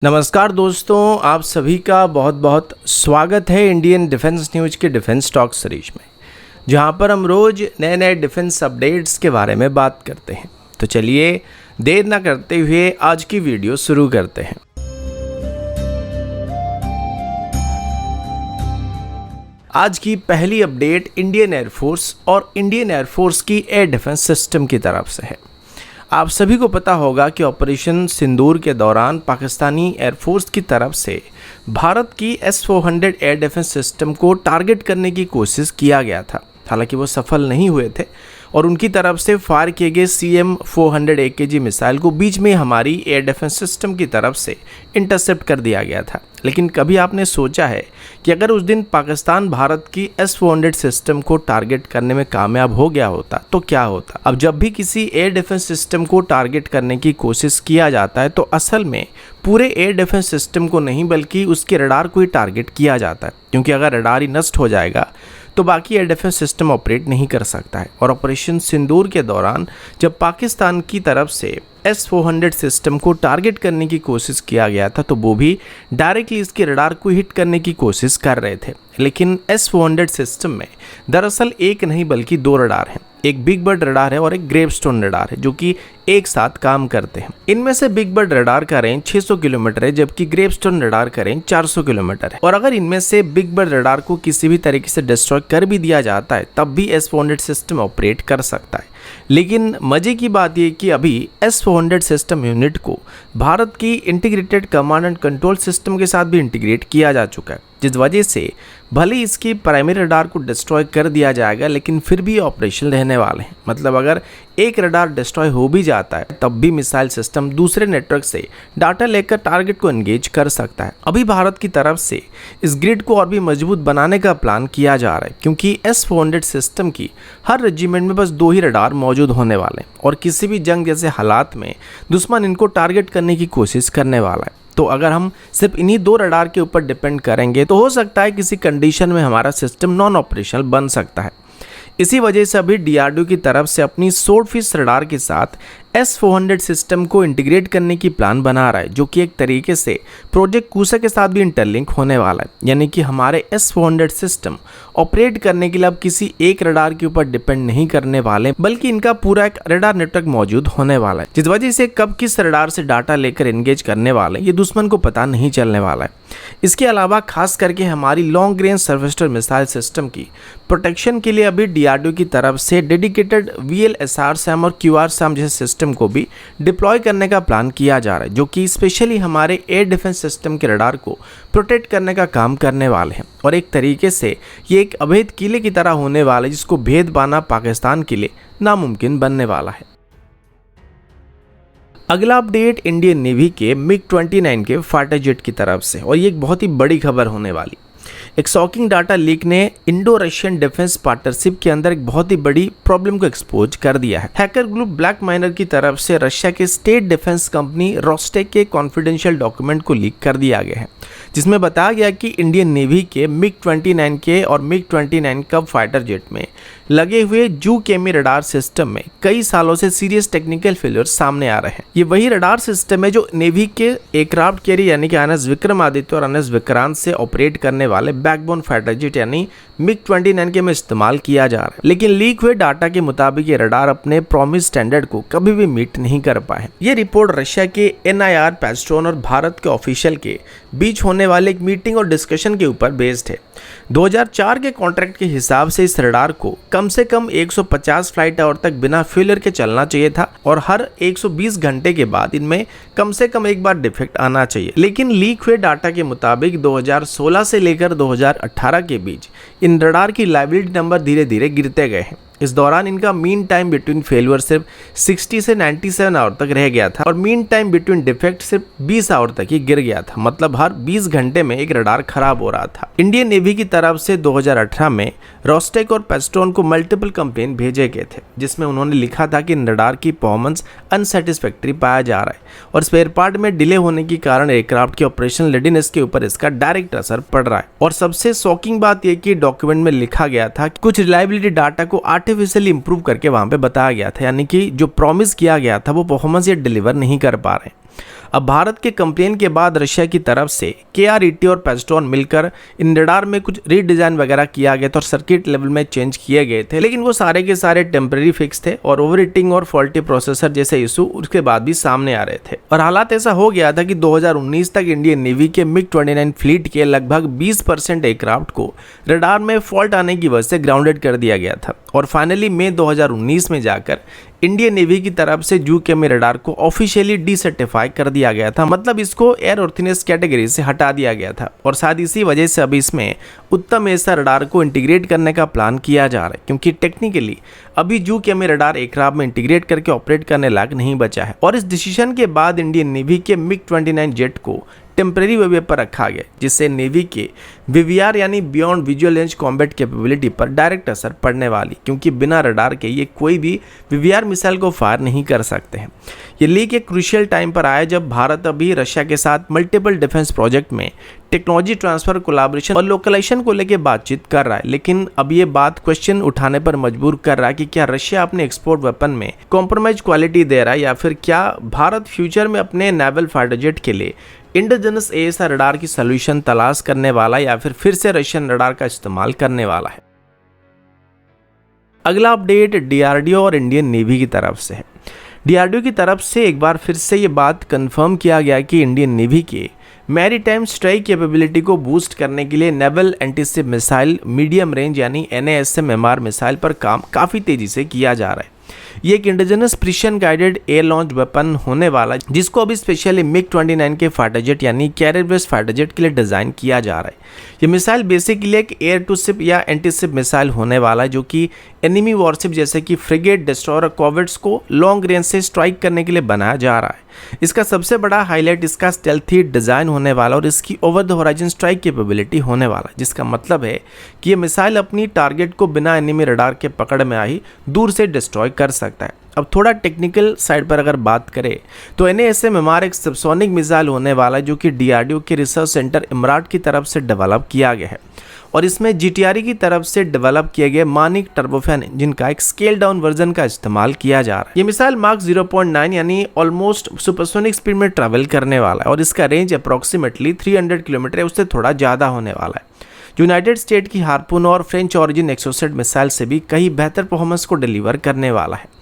नमस्कार दोस्तों, आप सभी का बहुत बहुत स्वागत है इंडियन डिफेंस न्यूज के डिफेंस टॉक सीरीज में, जहां पर हम रोज नए नए डिफेंस अपडेट्स के बारे में बात करते हैं। तो चलिए देर ना करते हुए आज की वीडियो शुरू करते हैं। आज की पहली अपडेट इंडियन एयरफोर्स और इंडियन एयरफोर्स की एयर डिफेंस सिस्टम की तरफ से है। आप सभी को पता होगा कि ऑपरेशन सिंदूर के दौरान पाकिस्तानी एयरफोर्स की तरफ से भारत की S-400 एयर डिफेंस सिस्टम को टारगेट करने की कोशिश किया गया था। हालांकि वो सफल नहीं हुए थे और उनकी तरफ से फायर किए गए CM-400 AKG मिसाइल को बीच में हमारी एयर डिफेंस सिस्टम की तरफ से इंटरसेप्ट कर दिया गया था। लेकिन कभी आपने सोचा है कि अगर उस दिन पाकिस्तान भारत की S-400 सिस्टम को टारगेट करने में कामयाब हो गया होता तो क्या होता? अब जब भी किसी एयर डिफेंस सिस्टम को टारगेट करने की कोशिश किया जाता है तो असल में पूरे एयर डिफेंस सिस्टम को नहीं बल्कि उसके रडार को ही टारगेट किया जाता है, क्योंकि अगर रडार ही नष्ट हो जाएगा तो बाकी एयर डिफेंस सिस्टम ऑपरेट नहीं कर सकता है। और ऑपरेशन सिंदूर के दौरान जब पाकिस्तान की तरफ से S-400 सिस्टम को टारगेट करने की कोशिश किया गया था तो वो भी डायरेक्टली इसके रडार को हिट करने की कोशिश कर रहे थे। लेकिन S-400 सिस्टम में दरअसल एक नहीं बल्कि दो रडार हैं। एक बिग बर्ड रडार है और एक ग्रेवस्टोन रडार है, जो कि एक साथ काम करते हैं। इनमें से बिग बर्ड रडार का रेंज 600 किलोमीटर है, जबकि ग्रेवस्टोन रडार का रेंज 400 किलोमीटर है। और अगर इनमें से बिग बर्ड रडार को किसी भी तरीके से डिस्ट्रॉय कर भी दिया जाता है तब भी S-400 सिस्टम ऑपरेट कर सकता है। लेकिन मजे की बात यह कि अभी S-400 सिस्टम यूनिट को भारत की integrated command and control system के साथ भी इंटीग्रेट किया जा चुका है, जिस वजह से भले इसकी प्राइमरी रडार को डिस्ट्रॉय कर दिया जाएगा लेकिन फिर भी ऑपरेशन रहने वाले हैं। मतलब अगर एक रडार डिस्ट्रॉय हो भी जाता है तब भी मिसाइल सिस्टम दूसरे नेटवर्क से डाटा लेकर टारगेट को एंगेज कर सकता है। अभी भारत की तरफ से इस ग्रिड को और भी मजबूत बनाने का प्लान किया जा रहा है, क्योंकि S-400 सिस्टम की हर रेजिमेंट में बस 2 ही रडार मौजूद होने वाले हैं और किसी भी जंग जैसे हालात में दुश्मन इनको टारगेट करने की कोशिश करने वाला है। तो अगर हम सिर्फ इन्हीं 2 रडार के ऊपर डिपेंड करेंगे तो हो सकता है किसी कंडीशन में हमारा सिस्टम नॉन ऑपरेशनल बन सकता है। इसी वजह से अभी DRDO की तरफ से अपनी स्वॉर्डफिश रडार के साथ S-400 सिस्टम को इंटीग्रेट करने की प्लान बना रहा है, जो कि एक तरीके से प्रोजेक्ट कूसा के साथ भी इंटरलिंक होने वाला है। यानी कि हमारे S-400 सिस्टम ऑपरेट करने के लिए अब किसी एक रडार के ऊपर डिपेंड नहीं करने वाले, बल्कि इनका पूरा एक रडार नेटवर्क मौजूद होने वाला है, जिस वजह से कब किस रडार से डाटा लेकर एंगेज करने वाले ये दुश्मन को पता नहीं चलने वाला है। इसके अलावा खास करके हमारी लॉन्ग रेंज सर्वेस्टर मिसाइल सिस्टम की प्रोटेक्शन के लिए अभी DRDO की तरफ से डेडिकेटेड VLSR-SAM और QR-SAM जैसे सिस्टम को भी डिप्लॉय करने का प्लान किया जा रहा है, जो कि स्पेशली हमारे एयर डिफेंस सिस्टम के रडार को प्रोटेक्ट करने का काम करने वाले हैं। और एक तरीके से ये एक अभेद किले की तरह होने वाला है, जिसको भेद पाना पाकिस्तान के लिए नामुमकिन बनने वाला है। अगला अपडेट इंडियन नेवी के MiG-29 के फाइटर जेट की तरफ से, और ये एक बहुत ही बड़ी खबर होने वाली। एक शॉकिंग डाटा लीक ने इंडो रशियन डिफेंस पार्टनरशिप के अंदर एक बहुत ही बड़ी प्रॉब्लम को एक्सपोज कर दिया है। हैकर ग्रुप ब्लैक माइनर की तरफ से रशिया के स्टेट डिफेंस कंपनी रोस्टेक के कॉन्फिडेंशियल डॉक्यूमेंट को लीक कर दिया गया है, जिसमें बताया गया कि इंडियन नेवी के MiG-29 के और MiG-29 कब फाइटर जेट में लगे हुए जू-केमी रडार सिस्टम में कई सालों से सीरियस टेक्निकल फेलियर सामने आ रहे हैं। ये वही रडार सिस्टम है जो नेवी के एयरक्राफ्ट कैरियर यानी कि INS विक्रमादित्य और INS विक्रांत से ऑपरेट करने वाले बैकबोन फाइटर जेट यानी MiG-29 के में इस्तेमाल किया जा रहा है। लेकिन लीक हुए डाटा के मुताबिक ये रडार अपने प्रॉमिस स्टैंडर्ड को कभी भी मीट नहीं कर पाए। ये रिपोर्ट रशिया के NIR पेस्ट्रोन और भारत के ऑफिशियल के बीच होने वाले एक मीटिंग और डिस्कशन के ऊपर बेस्ड है। 2004 के कॉन्ट्रैक्ट के हिसाब से इस रडार को कम से कम 150 फ्लाइट आवर तक बिना फेलियर के चलना चाहिए था और हर 120 घंटे के बाद इनमें कम से कम एक बार डिफेक्ट आना चाहिए। लेकिन लीक हुए डाटा के मुताबिक 2016 से लेकर 2018 के बीच इन रडार की लाइबिलिटी नंबर धीरे धीरे गिरते गए हैं। इस दौरान इनका मीन टाइम बिटवीन फेलियर सिर्फ 60 से 97 आवर तक रह गया था और मीन टाइम बिटवीन डिफेक्ट सिर्फ 20 आवर तक ही गिर गया था। मतलब हर 20 घंटे में एक रडार खराब हो रहा था। इंडियन नेवी की तरफ से 2018 में रोस्टेक और पेस्ट्रोन को मल्टीपल कंप्लेन भेजे गए थे, जिसमें उन्होंने लिखा था कि इन रडार की परफॉर्मेंस अनसेटिस्फैक्टरी पाया जा रहा है और स्पेयर पार्ट में डिले होने के कारण एयरक्राफ्ट की ऑपरेशनल रेडीनेस के ऊपर इसका डायरेक्ट असर पड़ रहा है। और सबसे शॉकिंग बात यह कि डॉक्यूमेंट में लिखा गया था कि कुछ रिलायबिलिटी डाटा को आर्टिफिशियली इंप्रूव करके वहां पे बताया गया था, यानी कि जो प्रॉमिस किया गया था वो परफॉर्मेंस ये डिलीवर नहीं कर पा रहे। अब भारत के कंप्लेन के बाद रशिया की तरफ से KRET और पेस्टोन मिलकर इन रडार में कुछ रीडिजाइन वगैरह किया गया था और सर्किट लेवल में चेंज किए गए थे, लेकिन वो सारे के सारे टेम्परेरी फिक्स थे और ओवर हीटिंग और फॉल्टी प्रोसेसर जैसे इशू उसके बाद भी सामने आ रहे थे। और हालात ऐसा हो गया था कि 2019 तक इंडियन नेवी के MiG-29 फ्लीट के लगभग 20% एयरक्राफ्ट को रडार में फॉल्ट आने की वजह से ग्राउंडेड कर दिया गया था और फाइनली मई 2019 में जाकर इंडियन नेवी की तरफ से UKM रडार को ऑफिशियली डीसर्टिफाई कर दिया गया था, मतलब इसको एयरवर्थनेस कैटेगरी से हटा दिया गया था। और शायद इसी वजह से अभी इसमें उत्तम ऐसा रडार को इंटीग्रेट करने का प्लान किया जा रहा है, क्योंकि टेक्निकली अभी UKM रडार एयरक्राफ्ट में इंटीग्रेट करके ऑपरेट करने लायक नहीं बचा है। और इस डिसीजन के बाद इंडियन नेवी के MiG-29 जेट को टेम्परेरी वेव पर रखा गया, जिससे नेवी के VVR यानी beyond visual range combat capability पर डायरेक्ट असर पड़ने वाली, क्योंकि बिना रडार के ये कोई भी VVR मिसाइल को फायर नहीं कर सकते हैं। ये लीक एक क्रूशियल टाइम पर आया जब भारत अभी रशिया के साथ मल्टीपल डिफेंस प्रोजेक्ट में टेक्नोलॉजी ट्रांसफर, कोलैबोरेशन और लोकलाइजेशन को लेकर बातचीत कर रहा है, लेकिन अब ये बात क्वेश्चन उठाने पर मजबूर कर रहा है कि क्या रशिया अपने एक्सपोर्ट वेपन में कॉम्प्रोमाइज क्वालिटी दे रहा है या फिर क्या भारत फ्यूचर में अपने नेवल फाइटर जेट के लिए इंडिजिनस AESA रडार की सोल्यूशन तलाश करने वाला या फिर से रशियन रडार का इस्तेमाल करने वाला है। अगला अपडेट DRDO और इंडियन नेवी की तरफ से है। DRDO की तरफ से एक बार फिर से ये बात कंफर्म किया गया कि इंडियन नेवी के मैरीटाइम स्ट्राइक कैपेबिलिटी को बूस्ट करने के लिए naval antiship missile medium range यानी NASM-MR मिसाइल पर काम काफ़ी तेज़ी से किया जा रहा है। ये एक indigenous precision guided air launch weapon होने वाला है, जिसको अभी स्पेशली MiG-29 के फाइटर जेट यानी कैरियर बेस्ड फाइटर जेट के लिए डिज़ाइन किया जा रहा है। ये मिसाइल बेसिकली एक एयर टू शिप या एंटीशिप मिसाइल होने वाला है, जो कि एनिमी वॉरशिप जैसे कि फ्रिगेट, डिस्ट्रॉयर और कॉर्वेट्स को लॉन्ग रेंज से स्ट्राइक करने के लिए बनाया जा रहा है। इसका सबसे बड़ा हाईलाइट इसका स्टेल्थी डिज़ाइन होने वाला और इसकी over the horizon strike capability होने वाला, जिसका मतलब है कि ये मिसाइल अपनी टारगेट को बिना एनिमी रडार के पकड़ में आई दूर से डिस्ट्रॉय कर सकता है। अब थोड़ा टेक्निकल साइड पर अगर बात करें तो NASM-MR एक सबसोनिक मिसाइल होने वाला है, जो कि DRDO के रिसर्च सेंटर इमराट की तरफ से डेवलप किया गया है और इसमें GTRE की तरफ से डेवलप किए गए मानिक टर्बोफैन इंजन का एक स्केल डाउन वर्जन का इस्तेमाल किया जा रहा है। ये मिसाइल मार्क 0.9 यानी ऑलमोस्ट सुपरसोनिक स्पीड में ट्रैवल करने वाला है और इसका रेंज अप्रॉक्सीमेटली 300 किलोमीटर है, उससे थोड़ा ज़्यादा होने वाला है। यूनाइटेड स्टेट की हार्पून और फ्रेंच ऑरिजिन एक्सोसेट मिसाइल से भी कहीं बेहतर परफॉर्मेंस को डिलीवर करने वाला है।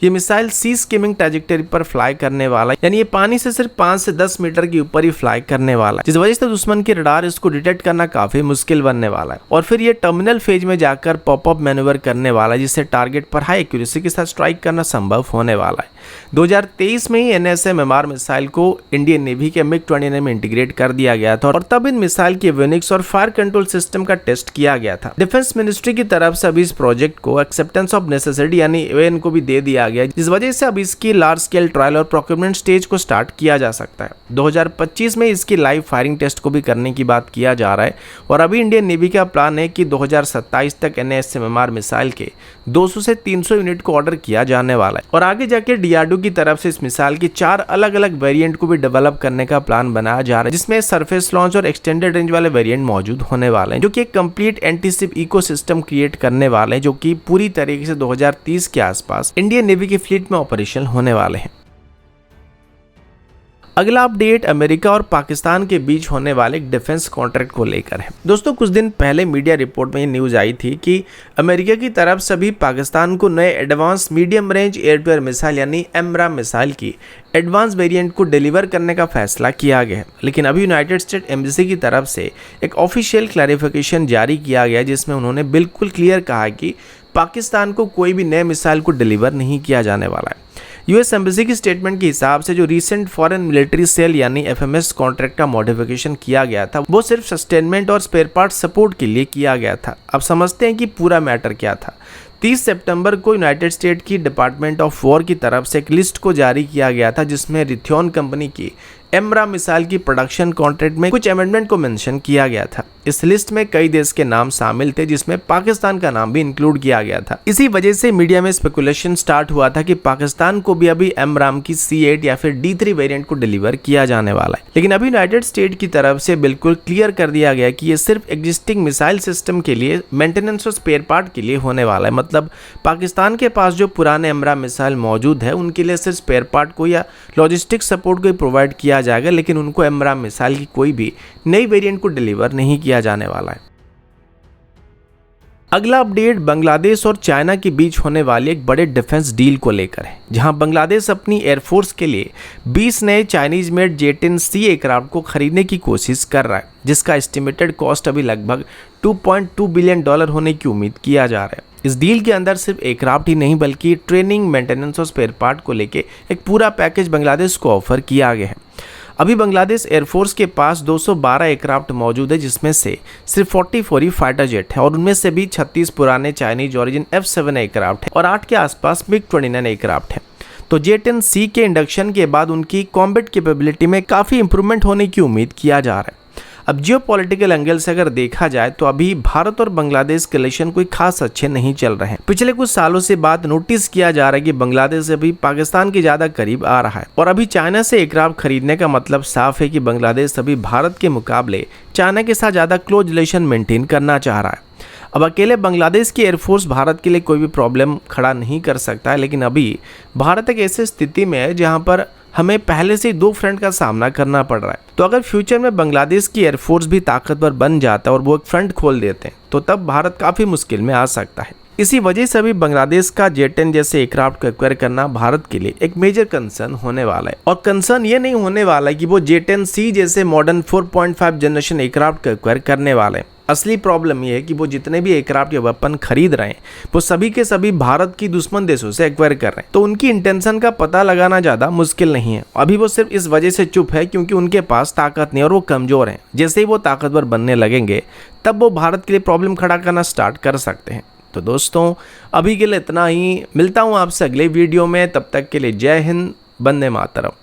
ये मिसाइल सी स्किमिंग ट्रैजेक्टरी पर फ्लाई करने वाला है, यानी ये पानी से सिर्फ 5 से 10 मीटर के ऊपर ही फ्लाई करने वाला है, जिस वजह से दुश्मन की रडार इसको डिटेक्ट करना काफी मुश्किल बनने वाला है। और फिर ये टर्मिनल फेज में जाकर पॉपअप मैन्यूवर करने वाला है, जिससे टारगेट पर हाई एक्यूरेसी के साथ स्ट्राइक करना संभव होने वाला है। 2023 में ही NASM-MR मिसाइल को इंडियन नेवी के MiG-29 में इंटीग्रेट कर दिया गया था और तब इन मिसाइल के एवियोनिक्स और फायर कंट्रोल सिस्टम का टेस्ट किया गया था। डिफेंस मिनिस्ट्री की तरफ से अभी इस प्रोजेक्ट को एक्सेप्टेंस ऑफ नेसेसिटी यानी AON को भी दे दिया गया, जिस वजह से अब इसकी लार्ज स्केल ट्रायल और प्रोक्योरमेंट स्टेज को स्टार्ट किया जा सकता है। 2025 में इसकी लाइव फायरिंग टेस्ट को भी करने की बात किया जा रहा है और अभी इंडियन नेवी का प्लान है कि 2027 तक NASM-MR मिसाइल के 200 से 300 यूनिट को ऑर्डर किया जाने वाला है और आगे जाके DRDO की तरफ से इस मिसाइल की 4 अलग अलग वेरिएंट को भी डेवलप करने का प्लान बनाया जा रहा है, जिसमें सरफेस लॉन्च और एक्सटेंडेड रेंज वाले वेरिएंट मौजूद होने वाले हैं, जो कि एक कंप्लीट एंटीशिप इकोसिस्टम क्रिएट करने वाले हैं, जो कि पूरी तरीके से 2030 के आसपास इंडियन नेवी की फ्लीट में ऑपरेशन होने वाले हैं। अगला अपडेट अमेरिका और पाकिस्तान के बीच होने वाले एक डिफेंस कॉन्ट्रैक्ट को लेकर है। दोस्तों, कुछ दिन पहले मीडिया रिपोर्ट में ये न्यूज आई थी कि अमेरिका की तरफ से भी पाकिस्तान को नए advance medium range air to air missile यानी एमराम मिसाइल की एडवांस वेरिएंट को डिलीवर करने का फैसला किया गया है। लेकिन अभी यूनाइटेड स्टेट एम्बेसी की तरफ से एक ऑफिशियल क्लैरिफिकेशन जारी किया गया, जिसमें उन्होंने बिल्कुल क्लियर कहा कि पाकिस्तान को कोई भी नए मिसाइल को डिलीवर नहीं किया जाने वाला है। यूएस एम्बेसी की स्टेटमेंट के हिसाब से जो रीसेंट फॉरेन मिलिट्री सेल यानी FMS कॉन्ट्रैक्ट का मॉडिफिकेशन किया गया था, वो सिर्फ सस्टेनमेंट और स्पेयर पार्ट सपोर्ट के लिए किया गया था। अब समझते हैं कि पूरा मैटर क्या था। 30 सितंबर को यूनाइटेड स्टेट की डिपार्टमेंट ऑफ वॉर की तरफ से एक लिस्ट को जारी किया गया था, जिसमें रिथ्योन कंपनी की एमराम मिसाइल की प्रोडक्शन कॉन्ट्रैक्ट में कुछ अमेंडमेंट को मेंशन किया गया था। इस लिस्ट में कई देश के नाम शामिल थे, जिसमें पाकिस्तान का नाम भी इंक्लूड किया गया था। इसी वजह से मीडिया में स्पेकुलेशन स्टार्ट हुआ था कि पाकिस्तान को भी अभी एमराम की C8 या फिर D3 वेरिएंट को डिलीवर किया जाने वाला है। लेकिन अभी यूनाइटेड स्टेट की तरफ से बिल्कुल क्लियर कर दिया गया कि ये सिर्फ एग्जिस्टिंग मिसाइल सिस्टम के लिए मेंटेनेंस और स्पेयर पार्ट के लिए होने वाला है। मतलब पाकिस्तान के पास जो पुराने एमराम मिसाइल मौजूद है उनके लिए सिर्फ स्पेयर पार्ट को या लॉजिस्टिक सपोर्ट को ही प्रोवाइड किया जाएगा, लेकिन उनको एमराम मिसाइल की कोई भी नई वेरिएंट को डिलीवर नहीं किया जाने वाला है। अगला अपडेट बांग्लादेश और चाइना के बीच होने वाले एक बड़े डिफेंस डील को लेकर है, जहां बांग्लादेश अपनी एयरफोर्स के लिए 20 नए चाइनीज मेड J-10C एयरक्राफ्ट को खरीदने की कोशिश कर रहा है, जिसका एस्टिमेटेड कॉस्ट अभी लगभग $2.2 बिलियन होने की उम्मीद किया जा रहा है। इस डील के अंदर सिर्फ एयरक्राफ्ट ही नहीं बल्कि ट्रेनिंग, मेंटेनेंस और स्पेयर पार्ट को लेके एक पूरा पैकेज बांग्लादेश को ऑफर किया गया है। अभी बांग्लादेश एयरफोर्स के पास 212 एयरक्राफ्ट मौजूद है, जिसमें से सिर्फ 44 ही फाइटर जेट है और उनमें से भी 36 पुराने चाइनीज ओरिजिन F-7 एयरक्राफ्ट है और 8 के आसपास MiG-29 एयरक्राफ्ट है। तो J-10C के इंडक्शन के बाद उनकी कॉम्बैट कैपेबिलिटी में काफ़ी इंप्रूवमेंट होने की उम्मीद किया जा रहा है। अब जियोपॉलिटिकल एंगल से अगर देखा जाए तो अभी भारत और बांग्लादेश के रिलेशन कोई खास अच्छे नहीं चल रहे हैं। पिछले कुछ सालों से बात नोटिस किया जा रहा है कि बांग्लादेश अभी पाकिस्तान के ज़्यादा करीब आ रहा है और अभी चाइना से एयरक्राफ्ट खरीदने का मतलब साफ है कि बांग्लादेश अभी भारत के मुकाबले चाइना के साथ ज़्यादा क्लोज रिलेशन मेंटेन करना चाह रहा है। अब अकेले बांग्लादेश की एयरफोर्स भारत के लिए कोई भी प्रॉब्लम खड़ा नहीं कर सकता है, लेकिन अभी भारत एक ऐसी स्थिति में है जहां पर हमें पहले से 2 फ्रंट का सामना करना पड़ रहा है। तो अगर फ्यूचर में बांग्लादेश की एयरफोर्स भी ताकतवर बन जाता है और वो एक फ्रंट खोल देते हैं तो तब भारत काफ़ी मुश्किल में आ सकता है। इसी वजह से अभी बांग्लादेश का J-10 जैसे एयरक्राफ्ट को एक्वायर करना भारत के लिए एक मेजर कंसर्न होने वाला है। और कंसर्न ये नहीं होने वाला है कि वो J-10C जैसे मॉडर्न 4.5 जनरेशन एयरक्राफ्ट को एक्वायर करने वाले हैं। असली प्रॉब्लम ये है कि वो जितने भी एयरक्राफ्ट या वेपन खरीद रहे हैं वो सभी के सभी भारत की दुश्मन देशों से एक्वायर कर रहे हैं। तो उनकी इंटेंशन का पता लगाना ज़्यादा मुश्किल नहीं है। अभी वो सिर्फ इस वजह से चुप है क्योंकि उनके पास ताकत नहीं और वो कमज़ोर हैं। जैसे ही वो ताकतवर बनने लगेंगे तब वो भारत के लिए प्रॉब्लम खड़ा करना स्टार्ट कर सकते हैं। तो दोस्तों अभी के लिए इतना ही, मिलता हूँ आपसे अगले वीडियो में, तब तक के लिए जय हिंद, वंदे मातरम।